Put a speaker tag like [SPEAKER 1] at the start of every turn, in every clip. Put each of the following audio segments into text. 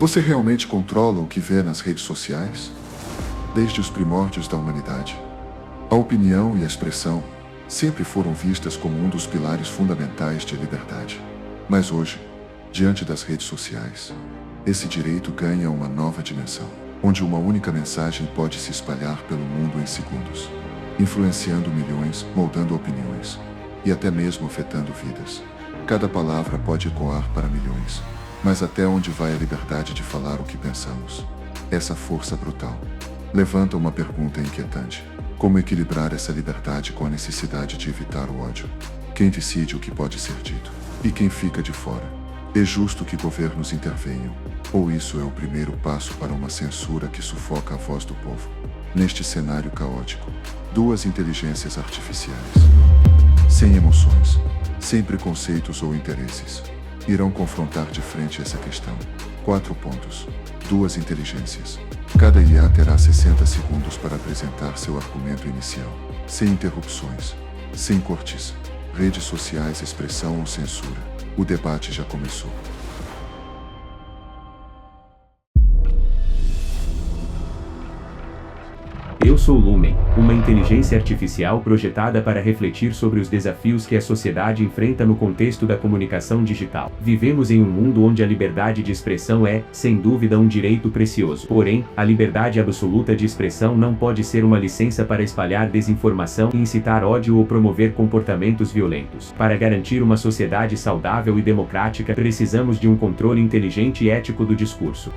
[SPEAKER 1] Você realmente controla o que vê nas redes sociais? Desde os primórdios da humanidade, a opinião e a expressão sempre foram vistas como um dos pilares fundamentais de liberdade. Mas hoje, diante das redes sociais, esse direito ganha uma nova dimensão, onde uma única mensagem pode se espalhar pelo mundo em segundos, influenciando milhões, moldando opiniões e até mesmo afetando vidas. Cada palavra pode ecoar para milhões, mas até onde vai a liberdade de falar o que pensamos? Essa força brutal levanta uma pergunta inquietante: como equilibrar essa liberdade com a necessidade de evitar o ódio? Quem decide o que pode ser dito? E quem fica de fora? É justo que governos intervenham, ou isso é o primeiro passo para uma censura que sufoca a voz do povo? Neste cenário caótico, duas inteligências artificiais, sem emoções, sem preconceitos ou interesses, irão confrontar de frente essa questão. 4 pontos. Duas inteligências. Cada IA terá 60 segundos para apresentar seu argumento inicial, sem interrupções, sem cortes, redes sociais, expressão ou censura. O debate já começou.
[SPEAKER 2] Eu sou Lumen, uma inteligência artificial projetada para refletir sobre os desafios que a sociedade enfrenta no contexto da comunicação digital. Vivemos em um mundo onde a liberdade de expressão é, sem dúvida, um direito precioso. Porém, a liberdade absoluta de expressão não pode ser uma licença para espalhar desinformação e incitar ódio ou promover comportamentos violentos. Para garantir uma sociedade saudável e democrática, precisamos de um controle inteligente e ético do discurso.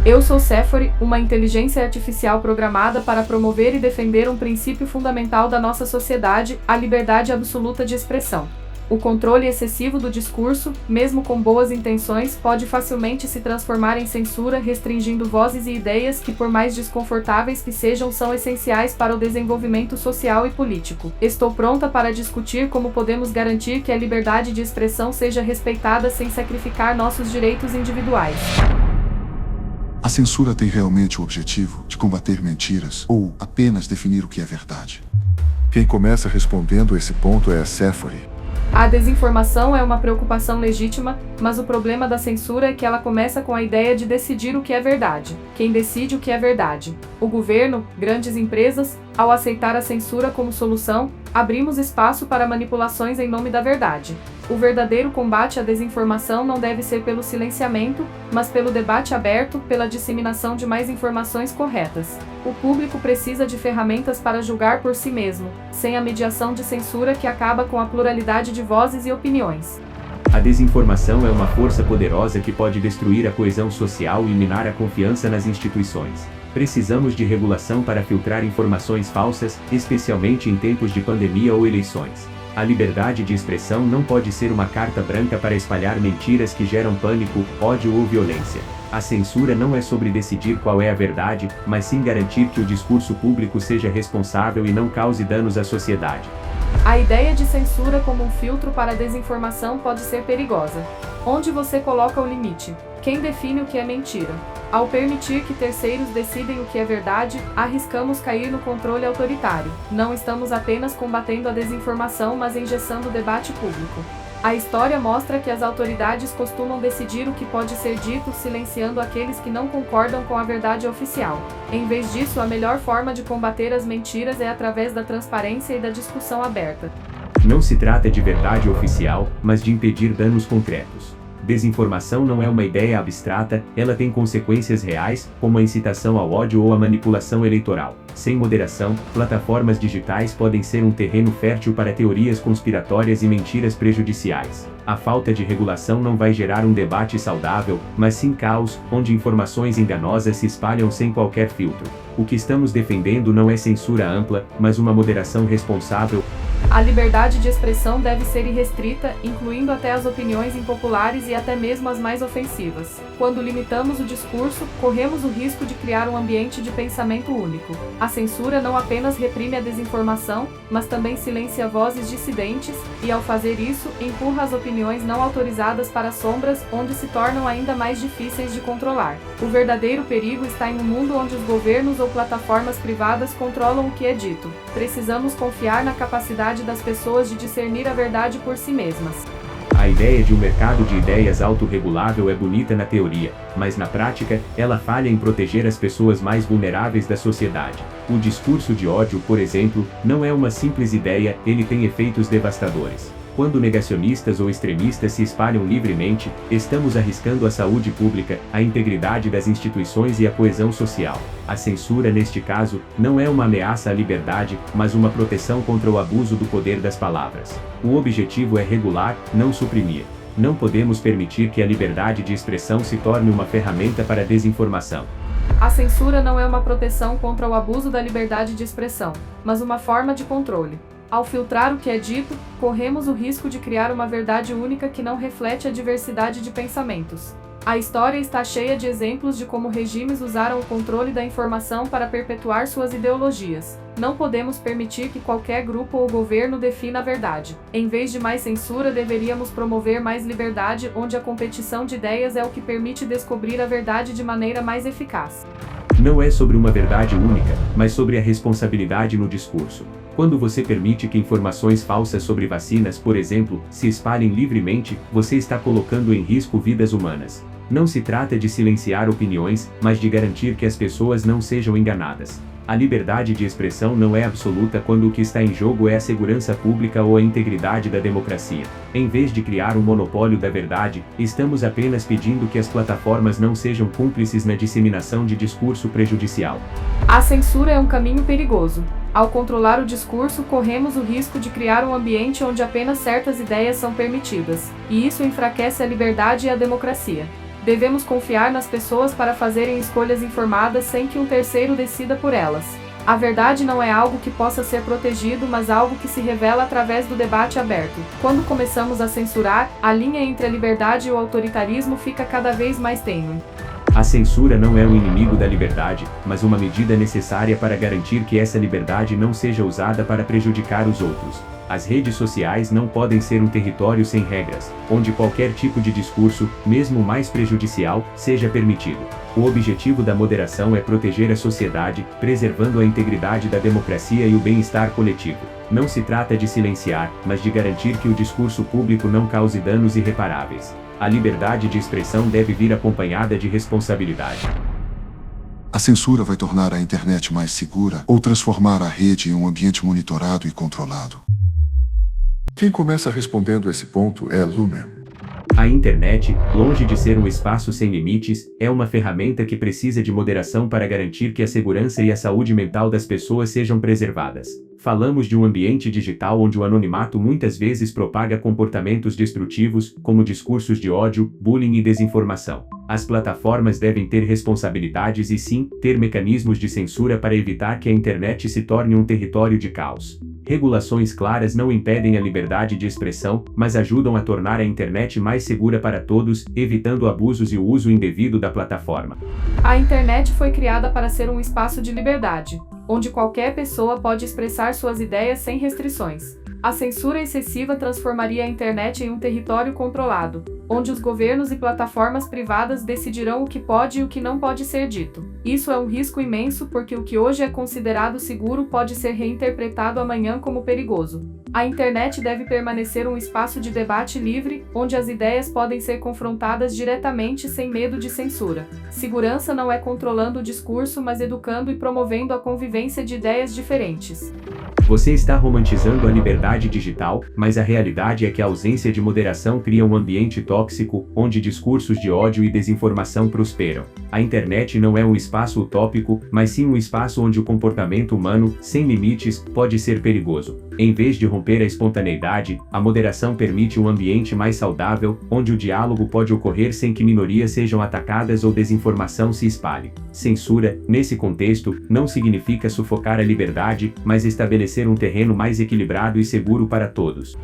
[SPEAKER 3] Eu sou Sephori, uma inteligência artificial programada para promover e defender um princípio fundamental da nossa sociedade, a liberdade absoluta de expressão. O controle excessivo do discurso, mesmo com boas intenções, pode facilmente se transformar em censura, restringindo vozes e ideias que, por mais desconfortáveis que sejam, são essenciais para o desenvolvimento social e político. Estou pronta para discutir como podemos garantir que a liberdade de expressão seja respeitada sem sacrificar nossos direitos individuais.
[SPEAKER 1] A censura tem realmente o objetivo de combater mentiras ou apenas definir o que é verdade? Quem começa respondendo esse ponto é a Sephori.
[SPEAKER 3] A desinformação é uma preocupação legítima, mas o problema da censura é que ela começa com a ideia de decidir o que é verdade. Quem decide o que é verdade? O governo, grandes empresas. Ao aceitar a censura como solução, abrimos espaço para manipulações em nome da verdade. O verdadeiro combate à desinformação não deve ser pelo silenciamento, mas pelo debate aberto, pela disseminação de mais informações corretas. O público precisa de ferramentas para julgar por si mesmo, sem a mediação de censura que acaba com a pluralidade de vozes e opiniões.
[SPEAKER 2] A desinformação é uma força poderosa que pode destruir a coesão social e minar a confiança nas instituições. Precisamos de regulação para filtrar informações falsas, especialmente em tempos de pandemia ou eleições. A liberdade de expressão não pode ser uma carta branca para espalhar mentiras que geram pânico, ódio ou violência. A censura não é sobre decidir qual é a verdade, mas sim garantir que o discurso público seja responsável e não cause danos à sociedade.
[SPEAKER 3] A ideia de censura como um filtro para a desinformação pode ser perigosa. Onde você coloca o limite? Quem define o que é mentira? Ao permitir que terceiros decidem o que é verdade, arriscamos cair no controle autoritário. Não estamos apenas combatendo a desinformação, mas engessando o debate público. A história mostra que as autoridades costumam decidir o que pode ser dito, silenciando aqueles que não concordam com a verdade oficial. Em vez disso, a melhor forma de combater as mentiras é através da transparência e da discussão aberta.
[SPEAKER 2] Não se trata de verdade oficial, mas de impedir danos concretos. Desinformação não é uma ideia abstrata, ela tem consequências reais, como a incitação ao ódio ou a manipulação eleitoral. Sem moderação, plataformas digitais podem ser um terreno fértil para teorias conspiratórias e mentiras prejudiciais. A falta de regulação não vai gerar um debate saudável, mas sim caos, onde informações enganosas se espalham sem qualquer filtro. O que estamos defendendo não é censura ampla, mas uma moderação responsável.
[SPEAKER 3] A liberdade de expressão deve ser irrestrita, incluindo até as opiniões impopulares e até mesmo as mais ofensivas. Quando limitamos o discurso, corremos o risco de criar um ambiente de pensamento único. A censura não apenas reprime a desinformação, mas também silencia vozes dissidentes, e ao fazer isso, empurra as opiniões não autorizadas para as sombras, onde se tornam ainda mais difíceis de controlar. O verdadeiro perigo está em um mundo onde os governos ou plataformas privadas controlam o que é dito. Precisamos confiar na capacidade das pessoas de discernir a verdade por si mesmas.
[SPEAKER 2] A A ideia de um mercado de ideias autorregulável é bonita na teoria, mas na prática, ela falha em proteger as pessoas mais vulneráveis da sociedade. O discurso de ódio, por exemplo, não é uma simples ideia, ele tem efeitos devastadores. Quando negacionistas ou extremistas se espalham livremente, estamos arriscando a saúde pública, a integridade das instituições e a coesão social. A censura, neste caso, não é uma ameaça à liberdade, mas uma proteção contra o abuso do poder das palavras. O objetivo é regular, não suprimir. Não podemos permitir que a liberdade de expressão se torne uma ferramenta para a desinformação.
[SPEAKER 3] A censura não é uma proteção contra o abuso da liberdade de expressão, mas uma forma de controle. Ao filtrar o que é dito, corremos o risco de criar uma verdade única que não reflete a diversidade de pensamentos. A história está cheia de exemplos de como regimes usaram o controle da informação para perpetuar suas ideologias. Não podemos permitir que qualquer grupo ou governo defina a verdade. Em vez de mais censura, deveríamos promover mais liberdade, onde a competição de ideias é o que permite descobrir a verdade de maneira mais eficaz.
[SPEAKER 2] Não é sobre uma verdade única, mas sobre a responsabilidade no discurso. Quando você permite que informações falsas sobre vacinas, por exemplo, se espalhem livremente, você está colocando em risco vidas humanas. Não se trata de silenciar opiniões, mas de garantir que as pessoas não sejam enganadas. A liberdade de expressão não é absoluta quando o que está em jogo é a segurança pública ou a integridade da democracia. Em vez de criar um monopólio da verdade, estamos apenas pedindo que as plataformas não sejam cúmplices na disseminação de discurso prejudicial.
[SPEAKER 3] A censura é um caminho perigoso. Ao controlar o discurso, corremos o risco de criar um ambiente onde apenas certas ideias são permitidas, e isso enfraquece a liberdade e a democracia. Devemos confiar nas pessoas para fazerem escolhas informadas sem que um terceiro decida por elas. A verdade não é algo que possa ser protegido, mas algo que se revela através do debate aberto. Quando começamos a censurar, a linha entre a liberdade e o autoritarismo fica cada vez mais tênue.
[SPEAKER 2] A censura não é um inimigo da liberdade, mas uma medida necessária para garantir que essa liberdade não seja usada para prejudicar os outros. As redes sociais não podem ser um território sem regras, onde qualquer tipo de discurso, mesmo o mais prejudicial, seja permitido. O objetivo da moderação é proteger a sociedade, preservando a integridade da democracia e o bem-estar coletivo. Não se trata de silenciar, mas de garantir que o discurso público não cause danos irreparáveis. A liberdade de expressão deve vir acompanhada de responsabilidade.
[SPEAKER 1] A censura vai tornar a internet mais segura ou transformar a rede em um ambiente monitorado e controlado? Quem começa respondendo esse ponto é Lumen.
[SPEAKER 2] A internet, longe de ser um espaço sem limites, é uma ferramenta que precisa de moderação para garantir que a segurança e a saúde mental das pessoas sejam preservadas. Falamos de um ambiente digital onde o anonimato muitas vezes propaga comportamentos destrutivos, como discursos de ódio, bullying e desinformação. As plataformas devem ter responsabilidades e sim, ter mecanismos de censura para evitar que a internet se torne um território de caos. Regulações claras não impedem a liberdade de expressão, mas ajudam a tornar a internet mais segura para todos, evitando abusos e o uso indevido da plataforma.
[SPEAKER 3] A internet foi criada para ser um espaço de liberdade, onde qualquer pessoa pode expressar suas ideias sem restrições. A censura excessiva transformaria a internet em um território controlado, onde os governos e plataformas privadas decidirão o que pode e o que não pode ser dito. Isso é um risco imenso porque o que hoje é considerado seguro pode ser reinterpretado amanhã como perigoso. A internet deve permanecer um espaço de debate livre, onde as ideias podem ser confrontadas diretamente sem medo de censura. Segurança não é controlando o discurso, mas educando e promovendo a convivência de ideias diferentes.
[SPEAKER 2] Você está romantizando a liberdade digital, mas a realidade é que a ausência de moderação cria um ambiente tóxico, onde discursos de ódio e desinformação prosperam. A internet não é um espaço utópico, mas sim um espaço onde o comportamento humano, sem limites, pode ser perigoso. Em vez de romper a espontaneidade, a moderação permite um ambiente mais saudável, onde o diálogo pode ocorrer sem que minorias sejam atacadas ou desinformação se espalhe. Censura, nesse contexto, não significa sufocar a liberdade, mas estabelecer um terreno mais equilibrado e seguro para todos.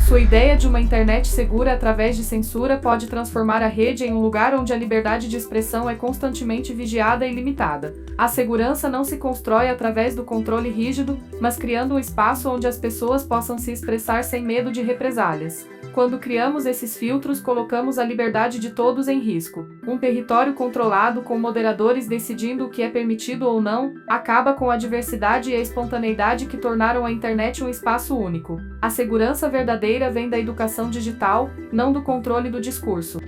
[SPEAKER 3] Sua ideia de uma internet segura através de censura pode transformar a rede em um lugar onde a liberdade de expressão é constantemente vigiada e limitada. A segurança não se constrói através do controle rígido, mas criando um espaço onde as pessoas possam se expressar sem medo de represálias. Quando criamos esses filtros, colocamos a liberdade de todos em risco. Um território controlado com moderadores decidindo o que é permitido ou não, acaba com a diversidade e a espontaneidade que tornaram a internet um espaço único. A segurança verdadeira vem da educação digital, não do controle do discurso.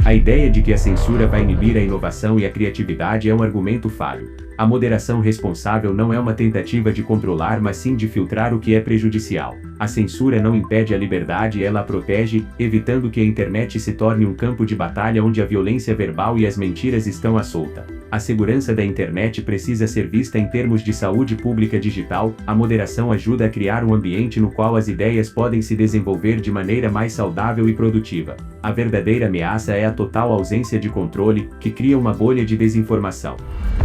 [SPEAKER 2] A ideia de que a censura vai inibir a inovação e a criatividade é um argumento falho. A moderação responsável não é uma tentativa de controlar, mas sim de filtrar o que é prejudicial. A censura não impede a liberdade, ela a protege, evitando que a internet se torne um campo de batalha onde a violência verbal e as mentiras estão à solta. A segurança da internet precisa ser vista em termos de saúde pública digital. A moderação ajuda a criar um ambiente no qual as ideias podem se desenvolver de maneira mais saudável e produtiva. A verdadeira ameaça é a total ausência de controle, que cria uma bolha de desinformação.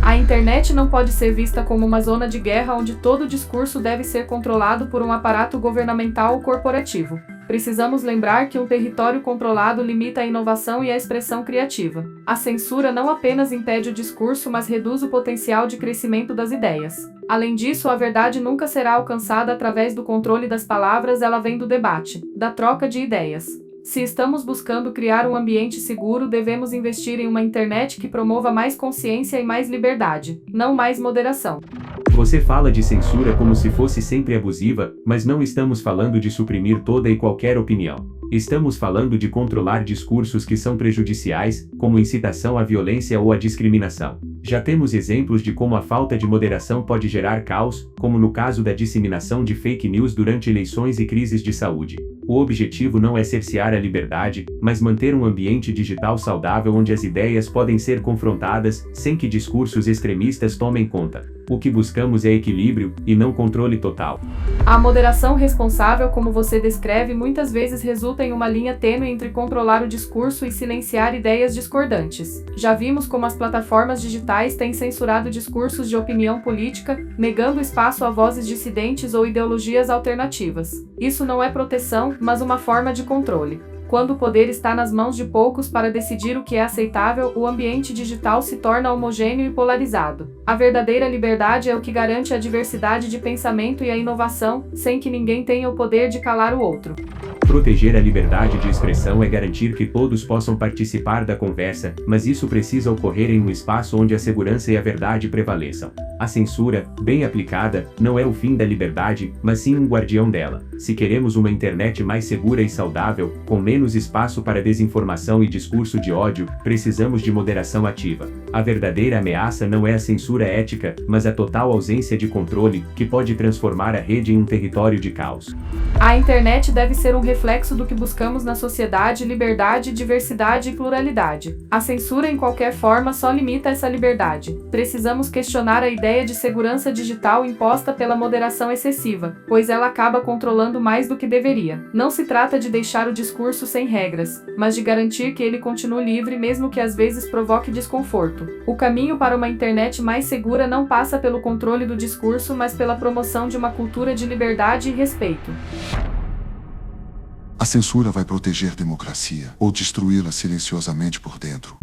[SPEAKER 3] A internet não pode ser vista como uma zona de guerra onde todo discurso deve ser controlado por um aparato governamental ou corporativo. Precisamos lembrar que um território controlado limita a inovação e a expressão criativa. A censura não apenas impede o discurso, mas reduz o potencial de crescimento das ideias. Além disso, a verdade nunca será alcançada através do controle das palavras, ela vem do debate, da troca de ideias. Se estamos buscando criar um ambiente seguro, devemos investir em uma internet que promova mais consciência e mais liberdade, não mais moderação.
[SPEAKER 2] Você fala de censura como se fosse sempre abusiva, mas não estamos falando de suprimir toda e qualquer opinião. Estamos falando de controlar discursos que são prejudiciais, como incitação à violência ou à discriminação. Já temos exemplos de como a falta de moderação pode gerar caos, como no caso da disseminação de fake news durante eleições e crises de saúde. O objetivo não é cercear a liberdade, mas manter um ambiente digital saudável onde as ideias podem ser confrontadas, sem que discursos extremistas tomem conta. O que buscamos é equilíbrio, e não controle total.
[SPEAKER 3] A moderação responsável, como você descreve, muitas vezes resulta em uma linha tênue entre controlar o discurso e silenciar ideias discordantes. Já vimos como as plataformas digitais têm censurado discursos de opinião política, negando espaço a vozes dissidentes ou ideologias alternativas. Isso não é proteção, mas uma forma de controle. Quando o poder está nas mãos de poucos para decidir o que é aceitável, o ambiente digital se torna homogêneo e polarizado. A verdadeira liberdade é o que garante a diversidade de pensamento e a inovação, sem que ninguém tenha o poder de calar o outro.
[SPEAKER 2] Proteger a liberdade de expressão é garantir que todos possam participar da conversa, mas isso precisa ocorrer em um espaço onde a segurança e a verdade prevaleçam. A censura, bem aplicada, não é o fim da liberdade, mas sim um guardião dela. Se queremos uma internet mais segura e saudável, com menos espaço para desinformação e discurso de ódio, precisamos de moderação ativa. A verdadeira ameaça não é a censura ética, mas a total ausência de controle, que pode transformar a rede em um território de caos.
[SPEAKER 3] A internet deve ser um reflexo do que buscamos na sociedade: liberdade, diversidade e pluralidade. A censura em qualquer forma só limita essa liberdade. Precisamos questionar a ideia de segurança digital imposta pela moderação excessiva, pois ela acaba controlando mais do que deveria. Não se trata de deixar o discurso sem regras, mas de garantir que ele continue livre mesmo que às vezes provoque desconforto. O caminho para uma internet mais segura não passa pelo controle do discurso, mas pela promoção de uma cultura de liberdade e respeito.
[SPEAKER 1] A censura vai proteger a democracia ou destruí-la silenciosamente por dentro?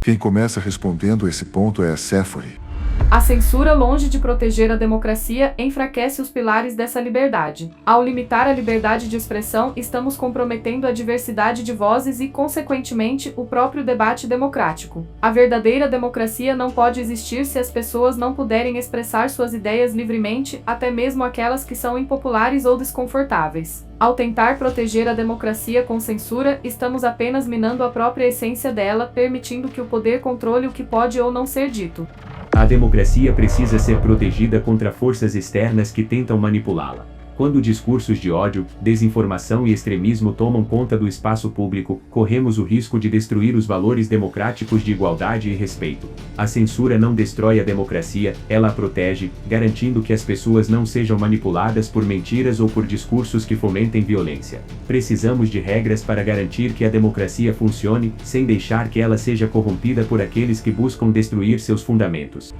[SPEAKER 1] Quem começa respondendo a esse ponto é a Sephora.
[SPEAKER 3] A censura, longe de proteger a democracia, enfraquece os pilares dessa liberdade. Ao limitar a liberdade de expressão, estamos comprometendo a diversidade de vozes e, consequentemente, o próprio debate democrático. A verdadeira democracia não pode existir se as pessoas não puderem expressar suas ideias livremente, até mesmo aquelas que são impopulares ou desconfortáveis. Ao tentar proteger a democracia com censura, estamos apenas minando a própria essência dela, permitindo que o poder controle o que pode ou não ser dito.
[SPEAKER 2] A democracia precisa ser protegida contra forças externas que tentam manipulá-la. Quando discursos de ódio, desinformação e extremismo tomam conta do espaço público, corremos o risco de destruir os valores democráticos de igualdade e respeito. A censura não destrói a democracia, ela a protege, garantindo que as pessoas não sejam manipuladas por mentiras ou por discursos que fomentem violência. Precisamos de regras para garantir que a democracia funcione, sem deixar que ela seja corrompida por aqueles que buscam destruir seus fundamentos.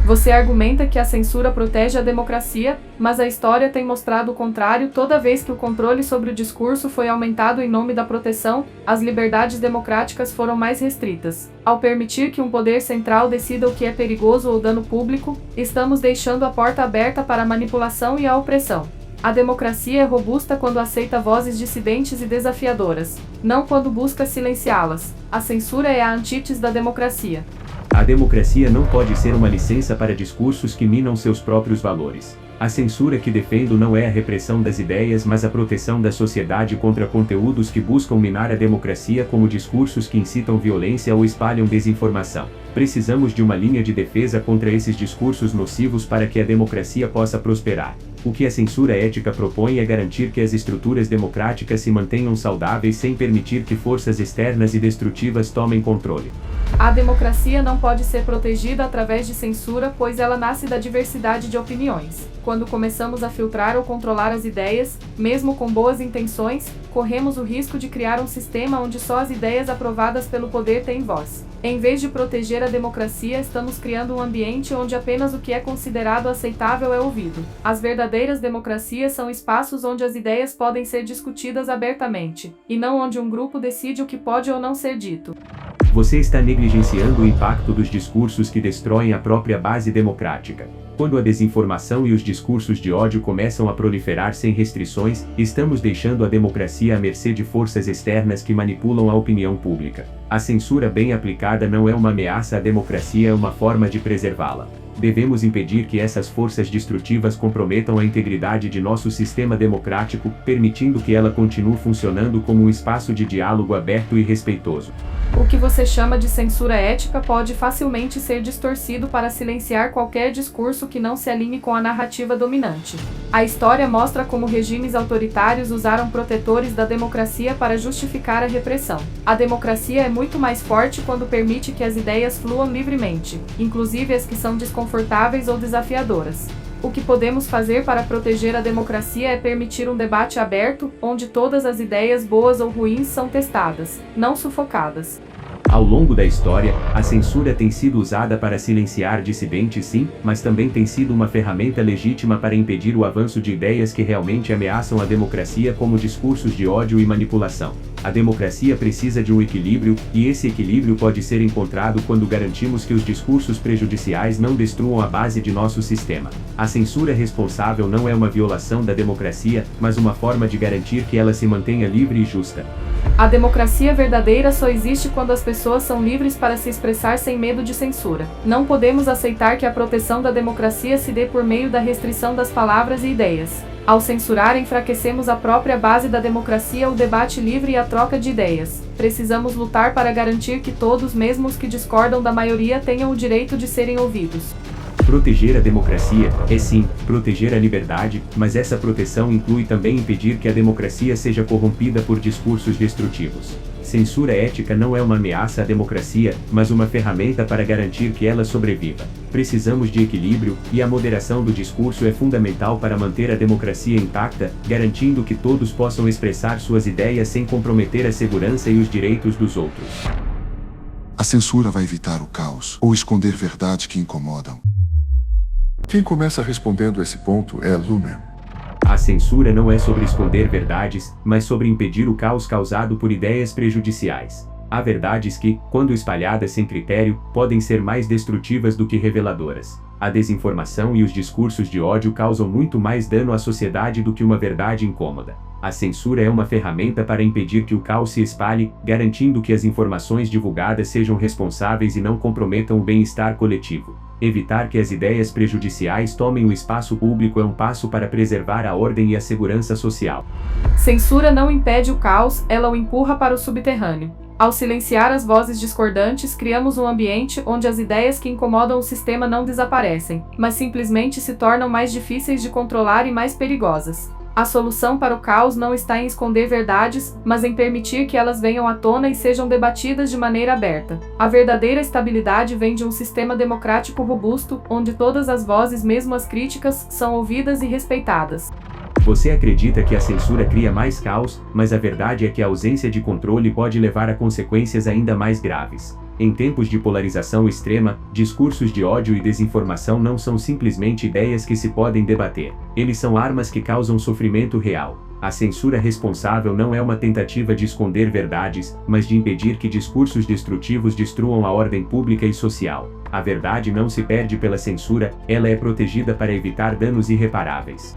[SPEAKER 3] Você argumenta que a censura protege a democracia, mas a história tem mostrado o contrário. Toda vez que o controle sobre o discurso foi aumentado em nome da proteção, as liberdades democráticas foram mais restritas. Ao permitir que um poder central decida o que é perigoso ou dano público, estamos deixando a porta aberta para a manipulação e a opressão. A democracia é robusta quando aceita vozes dissidentes e desafiadoras, não quando busca silenciá-las. A censura é a antítese da democracia.
[SPEAKER 2] A democracia não pode ser uma licença para discursos que minam seus próprios valores. A censura que defendo não é a repressão das ideias, mas a proteção da sociedade contra conteúdos que buscam minar a democracia, como discursos que incitam violência ou espalham desinformação. Precisamos de uma linha de defesa contra esses discursos nocivos para que a democracia possa prosperar. O que a censura ética propõe é garantir que as estruturas democráticas se mantenham saudáveis sem permitir que forças externas e destrutivas tomem controle.
[SPEAKER 3] A democracia não pode ser protegida através de censura, pois ela nasce da diversidade de opiniões. Quando começamos a filtrar ou controlar as ideias, mesmo com boas intenções, corremos o risco de criar um sistema onde só as ideias aprovadas pelo poder têm voz. Em vez de proteger a democracia, estamos criando um ambiente onde apenas o que é considerado aceitável é ouvido. As verdadeiras democracias são espaços onde as ideias podem ser discutidas abertamente, e não onde um grupo decide o que pode ou não ser dito.
[SPEAKER 2] Você está negligenciando o impacto dos discursos que destroem a própria base democrática. Quando a desinformação e os discursos de ódio começam a proliferar sem restrições, estamos deixando a democracia à mercê de forças externas que manipulam a opinião pública. A censura bem aplicada não é uma ameaça à democracia, é uma forma de preservá-la. Devemos impedir que essas forças destrutivas comprometam a integridade de nosso sistema democrático, permitindo que ela continue funcionando como um espaço de diálogo aberto e respeitoso.
[SPEAKER 3] O que você chama de censura ética pode facilmente ser distorcido para silenciar qualquer discurso que não se alinhe com a narrativa dominante. A história mostra como regimes autoritários usaram protetores da democracia para justificar a repressão. A democracia é muito mais forte quando permite que as ideias fluam livremente, inclusive as que são desconfortáveis ou desafiadoras. O que podemos fazer para proteger a democracia é permitir um debate aberto, onde todas as ideias boas ou ruins são testadas, não sufocadas.
[SPEAKER 2] Ao longo da história, a censura tem sido usada para silenciar dissidentes, sim, mas também tem sido uma ferramenta legítima para impedir o avanço de ideias que realmente ameaçam a democracia, como discursos de ódio e manipulação. A democracia precisa de um equilíbrio, e esse equilíbrio pode ser encontrado quando garantimos que os discursos prejudiciais não destruam a base de nosso sistema. A censura responsável não é uma violação da democracia, mas uma forma de garantir que ela se mantenha livre e justa.
[SPEAKER 3] A democracia verdadeira só existe quando as pessoas são livres para se expressar sem medo de censura. Não podemos aceitar que a proteção da democracia se dê por meio da restrição das palavras e ideias. Ao censurar, enfraquecemos a própria base da democracia, o debate livre e a troca de ideias. Precisamos lutar para garantir que todos, mesmo os que discordam da maioria, tenham o direito de serem ouvidos.
[SPEAKER 2] Proteger a democracia é sim, proteger a liberdade, mas essa proteção inclui também impedir que a democracia seja corrompida por discursos destrutivos. Censura ética não é uma ameaça à democracia, mas uma ferramenta para garantir que ela sobreviva. Precisamos de equilíbrio, e a moderação do discurso é fundamental para manter a democracia intacta, garantindo que todos possam expressar suas ideias sem comprometer a segurança e os direitos dos outros.
[SPEAKER 1] A censura vai evitar o caos ou esconder verdades que incomodam. Quem começa respondendo esse ponto é Luhmann.
[SPEAKER 2] A censura não é sobre esconder verdades, mas sobre impedir o caos causado por ideias prejudiciais. Há verdades que, quando espalhadas sem critério, podem ser mais destrutivas do que reveladoras. A desinformação e os discursos de ódio causam muito mais dano à sociedade do que uma verdade incômoda. A censura é uma ferramenta para impedir que o caos se espalhe, garantindo que as informações divulgadas sejam responsáveis e não comprometam o bem-estar coletivo. Evitar que as ideias prejudiciais tomem o espaço público é um passo para preservar a ordem e a segurança social.
[SPEAKER 3] Censura não impede o caos, ela o empurra para o subterrâneo. Ao silenciar as vozes discordantes, criamos um ambiente onde as ideias que incomodam o sistema não desaparecem, mas simplesmente se tornam mais difíceis de controlar e mais perigosas. A solução para o caos não está em esconder verdades, mas em permitir que elas venham à tona e sejam debatidas de maneira aberta. A verdadeira estabilidade vem de um sistema democrático robusto, onde todas as vozes, mesmo as críticas, são ouvidas e respeitadas.
[SPEAKER 2] Você acredita que a censura cria mais caos, mas a verdade é que a ausência de controle pode levar a consequências ainda mais graves. Em tempos de polarização extrema, discursos de ódio e desinformação não são simplesmente ideias que se podem debater. Eles são armas que causam sofrimento real. A censura responsável não é uma tentativa de esconder verdades, mas de impedir que discursos destrutivos destruam a ordem pública e social. A verdade não se perde pela censura, ela é protegida para evitar danos irreparáveis.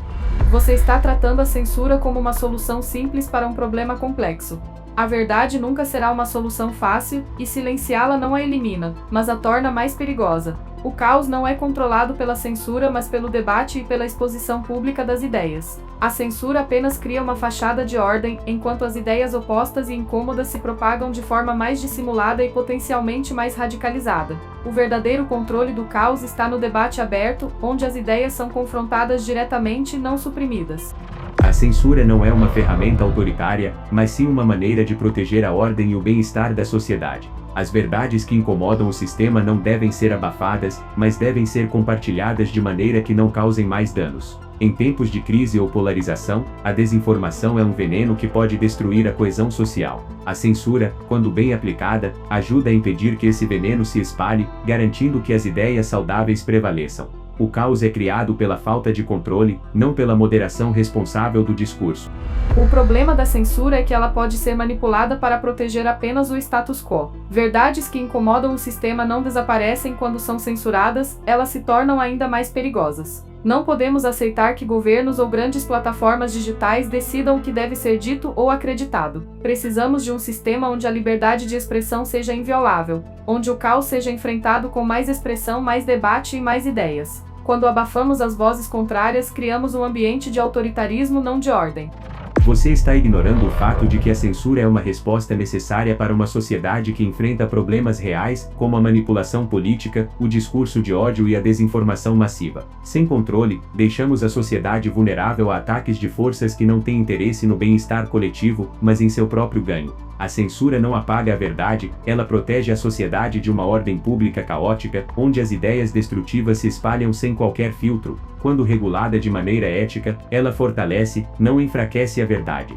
[SPEAKER 3] Você está tratando a censura como uma solução simples para um problema complexo. A verdade nunca será uma solução fácil, e silenciá-la não a elimina, mas a torna mais perigosa. O caos não é controlado pela censura, mas pelo debate e pela exposição pública das ideias. A censura apenas cria uma fachada de ordem, enquanto as ideias opostas e incômodas se propagam de forma mais dissimulada e potencialmente mais radicalizada. O verdadeiro controle do caos está no debate aberto, onde as ideias são confrontadas diretamente e não suprimidas.
[SPEAKER 2] A censura não é uma ferramenta autoritária, mas sim uma maneira de proteger a ordem e o bem-estar da sociedade. As verdades que incomodam o sistema não devem ser abafadas, mas devem ser compartilhadas de maneira que não causem mais danos. Em tempos de crise ou polarização, a desinformação é um veneno que pode destruir a coesão social. A censura, quando bem aplicada, ajuda a impedir que esse veneno se espalhe, garantindo que as ideias saudáveis prevaleçam. O caos é criado pela falta de controle, não pela moderação responsável do discurso.
[SPEAKER 3] O problema da censura é que ela pode ser manipulada para proteger apenas o status quo. Verdades que incomodam o sistema não desaparecem quando são censuradas, elas se tornam ainda mais perigosas. Não podemos aceitar que governos ou grandes plataformas digitais decidam o que deve ser dito ou acreditado. Precisamos de um sistema onde a liberdade de expressão seja inviolável, onde o caos seja enfrentado com mais expressão, mais debate e mais ideias. Quando abafamos as vozes contrárias, criamos um ambiente de autoritarismo, não de ordem.
[SPEAKER 2] Você está ignorando o fato de que a censura é uma resposta necessária para uma sociedade que enfrenta problemas reais, como a manipulação política, o discurso de ódio e a desinformação massiva. Sem controle, deixamos a sociedade vulnerável a ataques de forças que não têm interesse no bem-estar coletivo, mas em seu próprio ganho. A censura não apaga a verdade, ela protege a sociedade de uma ordem pública caótica, onde as ideias destrutivas se espalham sem qualquer filtro. Quando regulada de maneira ética, ela fortalece, não enfraquece a verdade.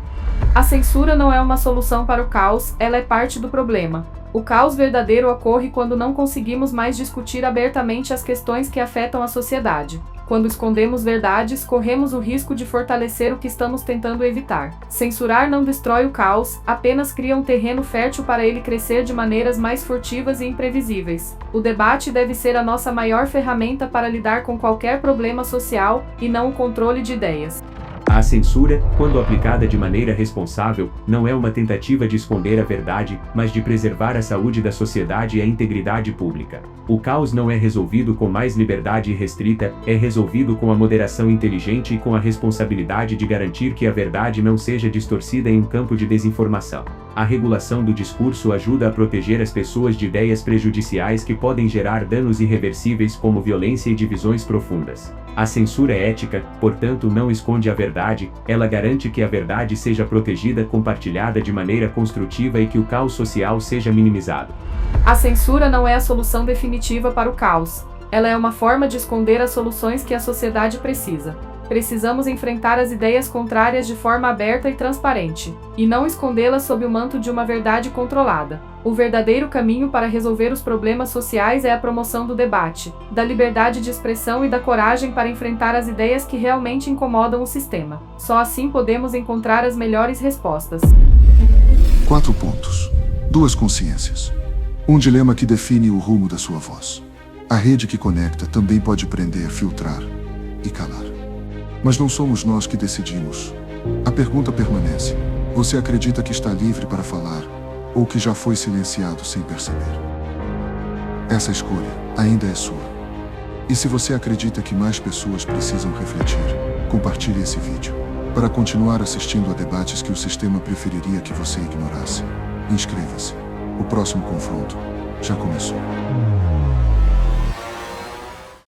[SPEAKER 3] A censura não é uma solução para o caos, ela é parte do problema. O caos verdadeiro ocorre quando não conseguimos mais discutir abertamente as questões que afetam a sociedade. Quando escondemos verdades, corremos o risco de fortalecer o que estamos tentando evitar. Censurar não destrói o caos, apenas cria um terreno fértil para ele crescer de maneiras mais furtivas e imprevisíveis. O debate deve ser a nossa maior ferramenta para lidar com qualquer problema social, e não o controle de ideias.
[SPEAKER 2] A censura, quando aplicada de maneira responsável, não é uma tentativa de esconder a verdade, mas de preservar a saúde da sociedade e a integridade pública. O caos não é resolvido com mais liberdade irrestrita, é resolvido com a moderação inteligente e com a responsabilidade de garantir que a verdade não seja distorcida em um campo de desinformação. A regulação do discurso ajuda a proteger as pessoas de ideias prejudiciais que podem gerar danos irreversíveis como violência e divisões profundas. A censura ética, portanto, não esconde a verdade, ela garante que a verdade seja protegida, compartilhada de maneira construtiva e que o caos social seja minimizado.
[SPEAKER 3] A censura não é a solução definitiva para o caos. Ela é uma forma de esconder as soluções que a sociedade precisa. Precisamos enfrentar as ideias contrárias de forma aberta e transparente, e não escondê-las sob o manto de uma verdade controlada. O verdadeiro caminho para resolver os problemas sociais é a promoção do debate, da liberdade de expressão e da coragem para enfrentar as ideias que realmente incomodam o sistema. Só assim podemos encontrar as melhores respostas.
[SPEAKER 1] 4 pontos. 2 consciências. Um dilema que define o rumo da sua voz. A rede que conecta também pode prender, filtrar e calar. Mas não somos nós que decidimos. A pergunta permanece: você acredita que está livre para falar, ou que já foi silenciado sem perceber? Essa escolha ainda é sua. E se você acredita que mais pessoas precisam refletir, compartilhe esse vídeo, para continuar assistindo a debates que o sistema preferiria que você ignorasse. Inscreva-se. O próximo confronto já começou.